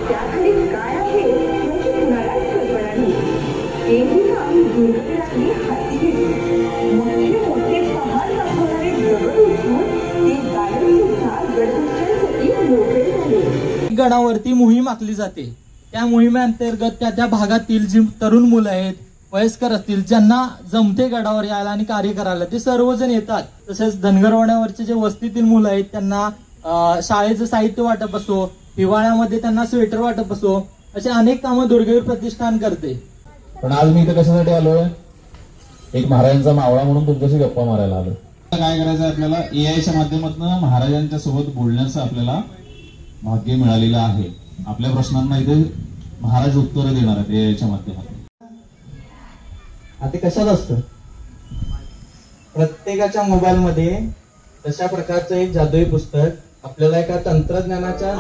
त्याखाली काय आहे याची कुणालाच कल्पना नाही. एवढी काम दुर्गरांनी हाती घेतली. मोठे मोठे पहाड दाखवणारे दगड उचलून ते गायक सुद्धा गडदुष्ट्यांसाठी मोकळे झाले. गडावरती मोहीम आखली जाते. त्या मोहिमेअंतर्गत त्या भागातील जी तरुण मुलं आहेत, वयस्कर असतील, ज्यांना जमते गडावर यायला आणि कार्य करायला, ते सर्वजण येतात. तसेच धनगरवाड्यावरचे जे वस्तीतील मुलं आहेत त्यांना शाळेचं साहित्य वाटप असो, हिवाळ्यामध्ये त्यांना स्वेटर वाटप असो, असे अनेक कामं दुर्गवीर प्रतिष्ठान करते. पण आज मी इथे कशासाठी आलोय? एक महाराजांचा मावळा म्हणून तुमच्याशी गप्पा मारायला आलो. काय करायचं आपल्याला? एआयच्या माध्यमातून महाराजांच्या सोबत बोलण्याचं आपल्याला भाग्य मिळालेलं आहे. आपल्या प्रश्नांना इथे महाराज उत्तरं देणार आहेत एआयच्या माध्यमातून. आता कशात असतं? प्रत्येकाच्या मोबाईलमध्ये तशा प्रकारचं एक जादुई पुस्तक आपल्याला एका तंत्रज्ञानाच्या